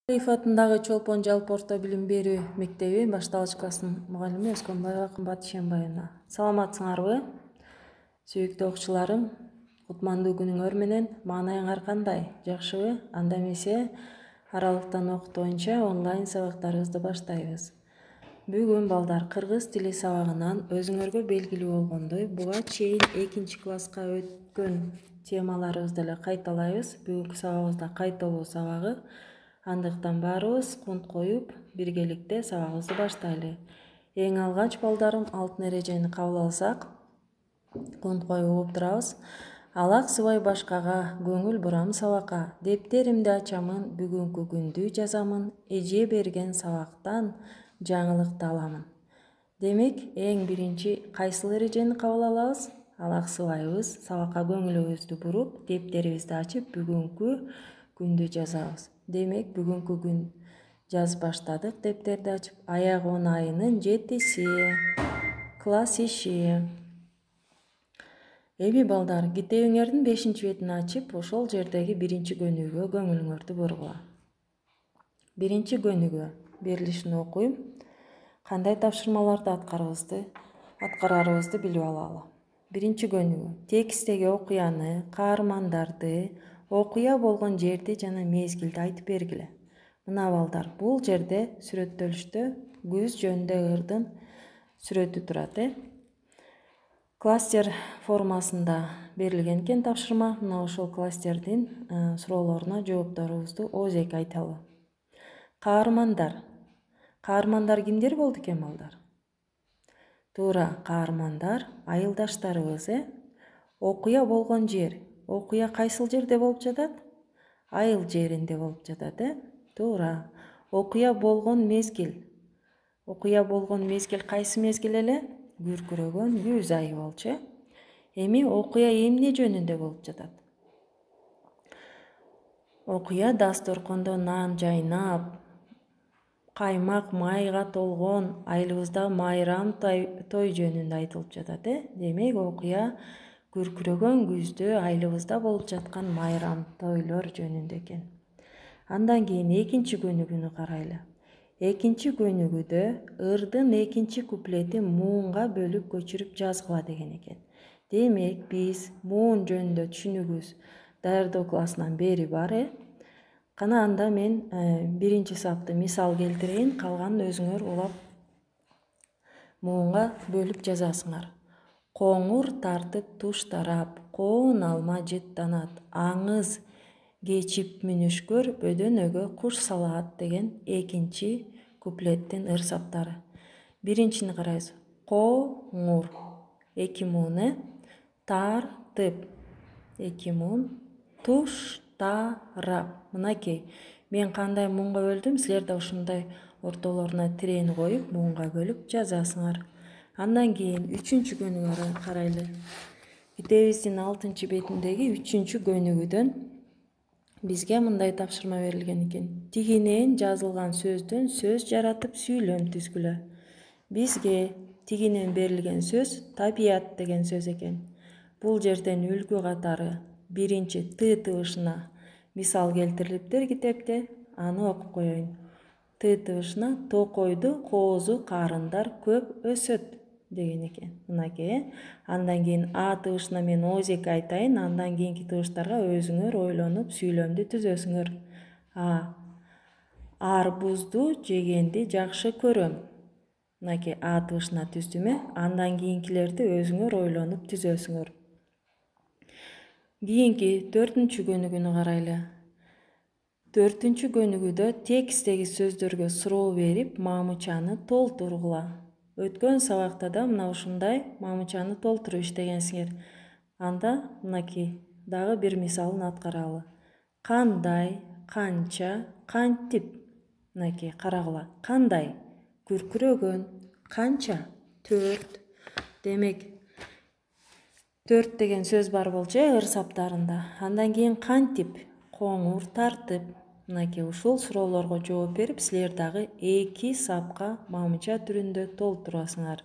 Ариф атындагы Чолпон жалпы орто билим берүү мектеби башталгыч класстын мугалими Өскөнбаева Кымбат Ишенбаевна. Саламатсыңарбы? Сүйүктүү окуучуларым, кутмандуу күнүңөр менен. Маанайыңар кандай? Жакшыбы? Анда эмесе аралыктан окут боюнча онлайн сабактарыбызды баштайбыз. Бүгүн балдар кыргыз тили сабагынан өзүңөргө белгилүү болгондой буга чейин 2-класска өткөн темаларыбызды эле кайталайбыз. Бүгүнкү сабагыбызда кайталоо сабагы. Андыктан баарыбыз кунт коюп, биргеликте сабагыбызды баштайлы. Эң алгач балдарым алтын эрежени кабыл алсак, кунт коюп угуп турабыз. Алак сыбай башкага, көңүл бурам сабакка, дептеримди ачамын, бүгүнкү күндү жазамын, эже берген сабактан жаңылыкты аламын. Демек, эң биринчи кайсыл эрежени кабыл алабыз? Алак сыбайбыз, сабакка көңүлүбүздү буруп, дептерибизди ачып, бүгүнкү күндү жазабыз. Демек, бүгүнкү күн жазып баштадык, дептерди ачып. Аягон айынын 7-си, класс иши. Эми балдар, китебиңердин 5-бетин ачып, ошол жердеги 1-көнүгүүгө көңүлүңөрдү бургула. 1-көнүгүү берилишин окуйм. Кандай тапшырмаларды аткарарыбызды билип алалы. 1-көнүгүү. Текстеги окуяны, каармандарды, окуя болгон жерди жана мезгилди айтып бергиле. Мына балдар, бул жерде сүрөттөлүштө күз жөнүндө ырдын сүрөтү турат. Кластер формасында берилген экен тапшырма. Мына ошол кластердин суроолоруна жоопторубузду оозек айталы. Каармандар. Каармандар кимдер болду экен балдар? Туура, каармандар айылдаштарыбыз. Окуя болгон жер. Окуя кайсыл жерде болуп жатат? Айыл жеринде болуп жатат. Туура. Окуя болгон мезгил. Окуя болгон мезгил кайсы мезгил эле? Күркүрөгөн күз айы болчу. Эми окуя эмне жөнүндө болуп жатат? Окуя дасторкондо нан жайнап, каймак майга толгон айылыбызда майрам той жөнүндө айтылып жатат. Демек, окуя күркүрөгөн күздө айылыбызда болуп жаткан майрам тойлор жөнүндө экен. Андан кийин 2-көнүгүүнү карайлы. 2-көнүгүүдө ырдын 2-куплети муунга бөлүп көчүрүп жазгыла деген экен. Демек, биз муун жөнүндө түшүнүгүбүз даярдоо классынан бери бар. Кана анда мен 1-сапты мисал келтирейин, калганын өзүңөр улап муунга бөлүп жазасыңар. Коңур тартып туш тарап, коон алма жыттанат, аңыз кечип мүнүшкөр бөдөнөгө куш салат деген 2-куплеттин ыр саптары. 1-чини карайбыз. Коңур 2 муун, тартып 2 муун, туш тарап. Мынакей, мен кандай муунга бөлдүм, силер да ушундай ортолоруна тирени коюп, муунга бөлүп жазасыңар. Андан кийин 3-көнүгүүгө карайлы. Китебибиздин 6-бетиндеги 3-көнүгүүдөн бизге мындай тапшырма берилген экен. Тигинен жазылган сөздөн сөз жаратып сүйлөм түзгүлө. Бизге тигинен берилген сөз табият деген сөз экен. Бул жерден үлгү катары 1-т тыбышына мисал келтирилиптир китепте. Аны окуп коеюн. Т тыбышына токойду коозу карындар көп өсөт деген экен. Мынакей. Андан кийин А тыбышына мен оозек айтайын, андан кийинки тыбыштарга өзүңөр ойлонуп сүйлөмдү түзөсүңөр. Арбузду жегенди жакшы көрөм. Мынакей А тыбышына түздүм. Андан кийинкилерди өзүңөр ойлонуп түзөсүңөр. Кийинки 4-көнүгүүнү карайлы. 4-көнүгүүдө текстеги сөздөргө суроо берип, мамычаны толтургула. Өткөн сабакта да мына ушундай мамычаны толтуруп иштегенсиңер. Анда мынакей дагы бир мисалын аткаралы. Кандай, канча, кантип. Мынакей карагыла. Кандай? Күркүрөгөн. Канча? 4. Демек, 4 деген сөз бар болчу ыр саптарында. Андан кийин кантип? Коңур, тартып. Мынакей ушул суроолорго жооп берип, силер дагы 2 сапка мамыча түрүндө толтурасыңар.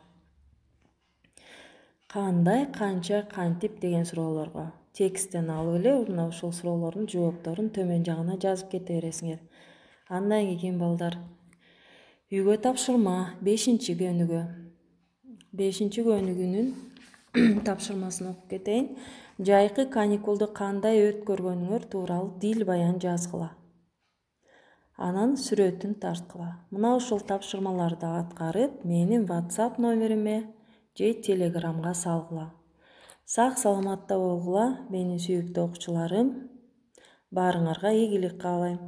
Кандай, канча, кантип деген суроолорго тексттен алып эле мына ушул суроолордун жоопторун төмөн жагына жазып кете бересиңер. Андан кийин балдар, үйгө тапшырма 5-көнүгө. 5-көнүгүнүн тапшырмасын окуп кетейин. Жайкы каникулду кандай өткөргөнүңөр тууралуу дил баян жазгыла. Анан сүрөтүн тарткыла. Мына ушул тапшырмаларды аткарып, менин WhatsApp номериме же Telegramга салгыла. Сак саламатта болгула, менин сүйүктүү окуучуларым. Баарыңарга ийгилик каалайм.